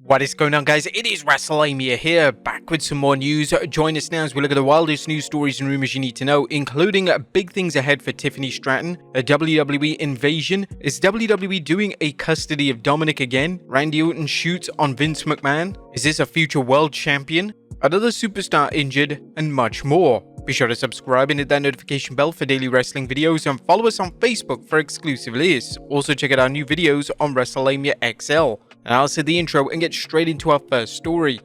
What is going on, guys? It is Wrestlelamia here, back with some more news. Join us now as we look at the wildest news stories and rumors you need to know, including big things ahead for Tiffany Stratton, a WWE Invasion, is WWE doing a custody of Dominik again, Randy Orton shoots on Vince McMahon, is this a future world champion, another superstar injured, and much more. Be sure to subscribe and hit that notification bell for daily wrestling videos, and follow us on Facebook for exclusive lists. Also check out our new videos on Wrestlelamia XL. And I'll say the intro and get straight into our first story.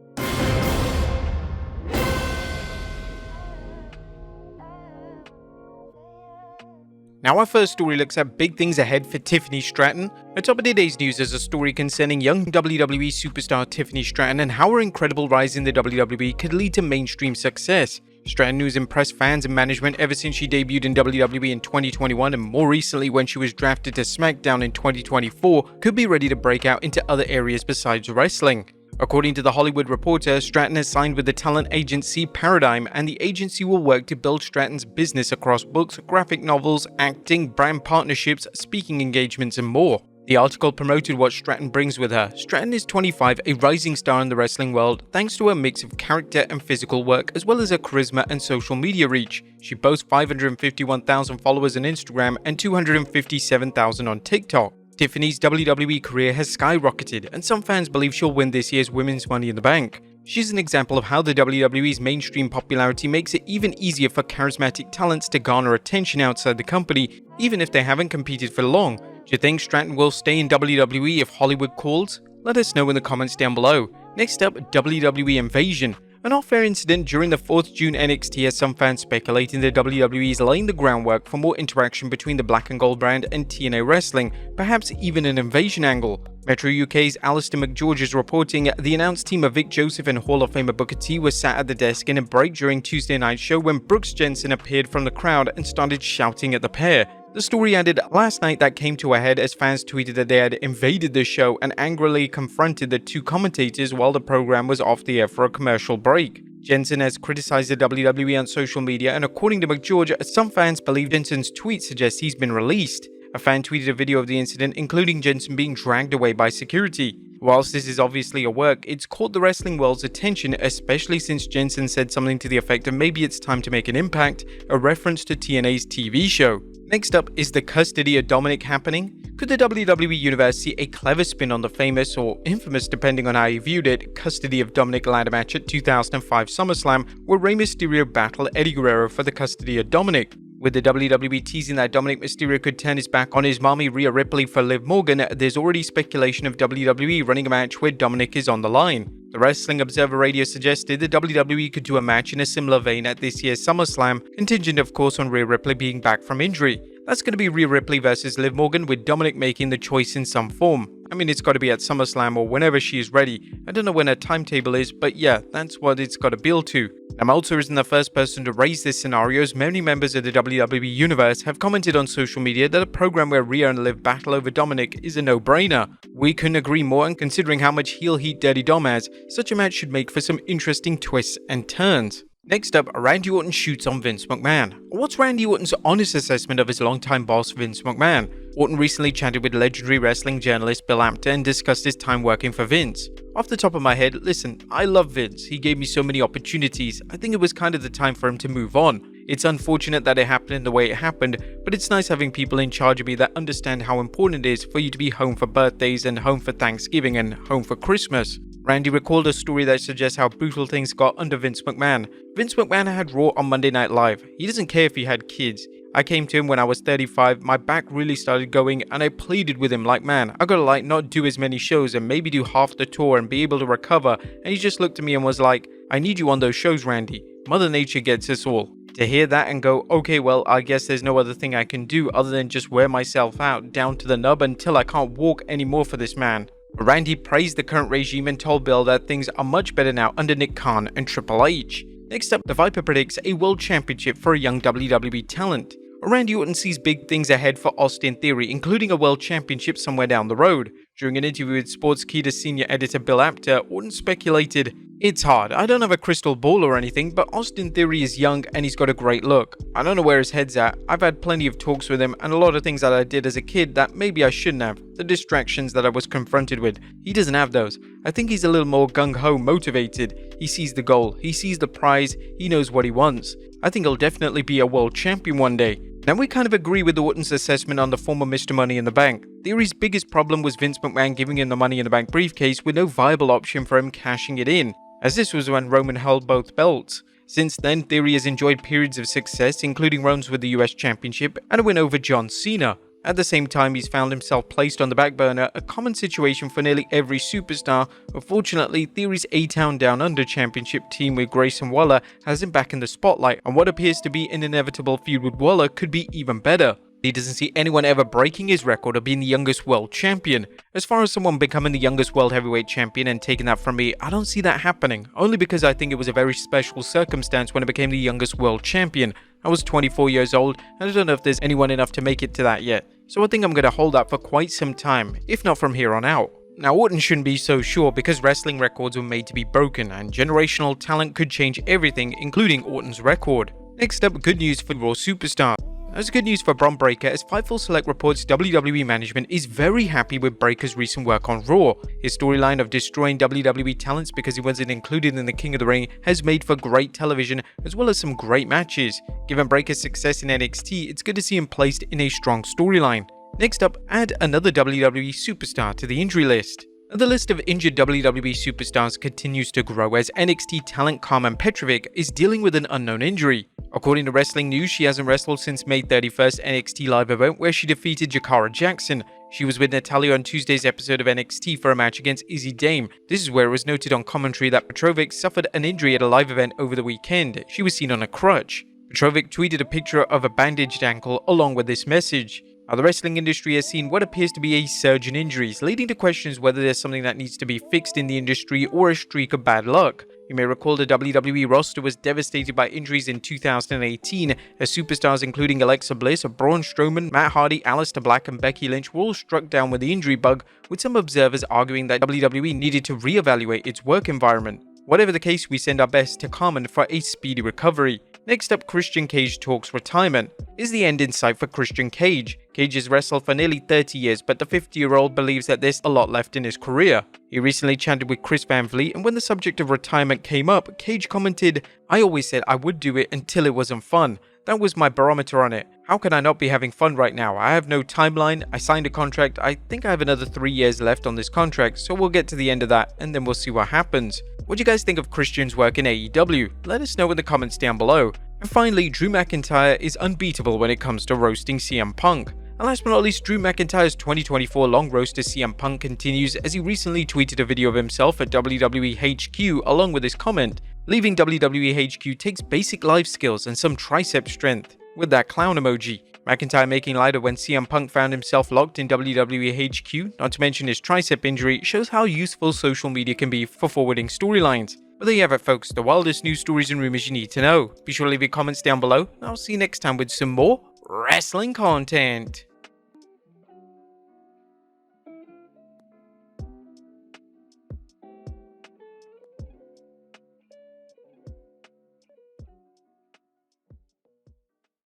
Now our first story looks at big things ahead for Tiffany Stratton. At top of today's news is a story concerning young WWE superstar Tiffany Stratton and how her incredible rise in the WWE could lead to mainstream success. Stratton, who's impressed fans and management ever since she debuted in WWE in 2021 and more recently when she was drafted to SmackDown in 2024, could be ready to break out into other areas besides wrestling. According to The Hollywood Reporter, Stratton has signed with the talent agency Paradigm, and the agency will work to build Stratton's business across books, graphic novels, acting, brand partnerships, speaking engagements, and more. The article promoted what Stratton brings with her. Stratton is 25, a rising star in the wrestling world, thanks to her mix of character and physical work, as well as her charisma and social media reach. She boasts 551,000 followers on Instagram and 257,000 on TikTok. Tiffany's WWE career has skyrocketed, and some fans believe she'll win this year's Women's Money in the Bank. She's an example of how the WWE's mainstream popularity makes it even easier for charismatic talents to garner attention outside the company, even if they haven't competed for long. Do you think Stratton will stay in WWE if Hollywood calls? Let us know in the comments down below. Next up, WWE Invasion. An off-air incident during the 4th June NXT has some fans speculating that WWE is laying the groundwork for more interaction between the Black and Gold brand and TNA Wrestling, perhaps even an Invasion angle. Metro UK's Alistair McGeorge is reporting the announced team of Vic Joseph and Hall of Famer Booker T was sat at the desk in a break during Tuesday night's show when Brooks Jensen appeared from the crowd and started shouting at the pair. The story added, last night that came to a head as fans tweeted that they had invaded the show and angrily confronted the two commentators while the program was off the air for a commercial break. Jensen has criticized the WWE on social media, and according to McGeorge, some fans believe Jensen's tweet suggests he's been released. A fan tweeted a video of the incident, including Jensen being dragged away by security. Whilst this is obviously a work, it's caught the wrestling world's attention, especially since Jensen said something to the effect of maybe it's time to make an impact, a reference to TNA's TV show. Next up, is the custody of Dominik happening? Could the WWE Universe see a clever spin on the famous, or infamous depending on how you viewed it, custody of Dominik ladder match at 2005 SummerSlam, where Rey Mysterio battled Eddie Guerrero for the custody of Dominik? With the WWE teasing that Dominik Mysterio could turn his back on his mommy Rhea Ripley for Liv Morgan, there's already speculation of WWE running a match where Dominik is on the line. The Wrestling Observer Radio suggested that WWE could do a match in a similar vein at this year's SummerSlam, contingent of course on Rhea Ripley being back from injury. That's going to be Rhea Ripley versus Liv Morgan, with Dominik making the choice in some form. I mean, it's got to be at SummerSlam or whenever she is ready. I don't know when her timetable is, but yeah, that's what it's got to build to. Now, Meltzer isn't the first person to raise this scenario, as many members of the WWE Universe have commented on social media that a program where Rhea and Liv battle over Dominik is a no-brainer. We couldn't agree more, and considering how much heel heat Dirty Dom has, such a match should make for some interesting twists and turns. Next up, Randy Orton shoots on Vince McMahon. What's Randy Orton's honest assessment of his longtime boss Vince McMahon? Orton recently chatted with legendary wrestling journalist Bill Apter and discussed his time working for Vince. Off the top of my head, listen, I love Vince. He gave me so many opportunities. I think it was kind of the time for him to move on. It's unfortunate that it happened in the way it happened, but it's nice having people in charge of me that understand how important it is for you to be home for birthdays and home for Thanksgiving and home for Christmas. Randy recalled a story that suggests how brutal things got under Vince McMahon. Vince McMahon had Raw on Monday Night Live. He doesn't care if he had kids. I came to him when I was 35, my back really started going, and I pleaded with him like, man, I gotta not do as many shows and maybe do half the tour and be able to recover, and he just looked at me and was like, I need you on those shows, Randy. Mother Nature gets us all. To hear that and go, okay, well, I guess there's no other thing I can do other than just wear myself out down to the nub until I can't walk anymore for this man. Randy praised the current regime and told Bill that things are much better now under Nick Khan and Triple H. Next up, the Viper predicts a world championship for a young WWE talent. Randy Orton sees big things ahead for Austin Theory, including a world championship somewhere down the road. During an interview with Sportskeeda senior editor Bill Apter, Orton speculated, "It's hard. I don't have a crystal ball or anything, but Austin Theory is young and he's got a great look. I don't know where his head's at. I've had plenty of talks with him and a lot of things that I did as a kid that maybe I shouldn't have. The distractions that I was confronted with. He doesn't have those. I think he's a little more gung-ho motivated. He sees the goal. He sees the prize. He knows what he wants. I think he'll definitely be a world champion one day." Now we kind of agree with Orton's assessment on the former Mr. Money in the Bank. Theory's biggest problem was Vince McMahon giving him the Money in the Bank briefcase with no viable option for him cashing it in, as this was when Roman held both belts. Since then, Theory has enjoyed periods of success, including runs with the US Championship and a win over John Cena. At the same time, he's found himself placed on the back burner, a common situation for nearly every superstar. Unfortunately, Theory's A-Town Down Under Championship team with Grayson Waller has him back in the spotlight, and what appears to be an inevitable feud with Waller could be even better. He doesn't see anyone ever breaking his record of being the youngest world champion. As far as someone becoming the youngest world heavyweight champion and taking that from me, I don't see that happening, only because I think it was a very special circumstance when I became the youngest world champion. I was 24 years old, and I don't know if there's anyone enough to make it to that yet. So I think I'm going to hold that for quite some time, if not from here on out. Now Orton shouldn't be so sure because wrestling records were made to be broken, and generational talent could change everything, including Orton's record. Next up, good news for Raw superstars. That's good news for Bron Breakker, as Fightful Select reports WWE management is very happy with Breakker's recent work on Raw. His storyline of destroying WWE talents because he wasn't included in the King of the Ring has made for great television as well as some great matches. Given Breakker's success in NXT, it's good to see him placed in a strong storyline. Next up, add another WWE superstar to the injury list. The list of injured WWE superstars continues to grow as NXT talent Carmen Petrovic is dealing with an unknown injury. According to Wrestling News, she hasn't wrestled since May 31st NXT live event where she defeated Jakara Jackson. She was with Natalya on Tuesday's episode of NXT for a match against Izzy Dame. This is where it was noted on commentary that Petrovic suffered an injury at a live event over the weekend. She was seen on a crutch. Petrovic tweeted a picture of a bandaged ankle along with this message. Now, the wrestling industry has seen what appears to be a surge in injuries, leading to questions whether there's something that needs to be fixed in the industry or a streak of bad luck. You may recall the WWE roster was devastated by injuries in 2018, as superstars including Alexa Bliss, Braun Strowman, Matt Hardy, Aleister Black and Becky Lynch were all struck down with the injury bug, with some observers arguing that WWE needed to reevaluate its work environment. Whatever the case, we send our best to Carmen for a speedy recovery. Next up, Christian Cage talks retirement. Is the end in sight for Christian Cage? Cage has wrestled for nearly 30 years, but the 50-year-old believes that there's a lot left in his career. He recently chatted with Chris Van Vliet, and when the subject of retirement came up, Cage commented, "I always said I would do it until it wasn't fun. That was my barometer on it. How can I not be having fun right now? I have no timeline. I signed a contract. I think I have another 3 years left on this contract, so we'll get to the end of that and then we'll see what happens." What do you guys think of Christian's work in AEW? Let us know in the comments down below. And finally, Drew McIntyre is unbeatable when it comes to roasting CM Punk. And last but not least, Drew McIntyre's 2024 long roast to CM Punk continues as he recently tweeted a video of himself at WWE HQ along with his comment. Leaving WWE HQ takes basic life skills and some tricep strength, with that clown emoji. McIntyre making light of when CM Punk found himself locked in WWE HQ, not to mention his tricep injury, shows how useful social media can be for forwarding storylines. But there you have it folks, the wildest news stories and rumors you need to know. Be sure to leave your comments down below, and I'll see you next time with some more wrestling content.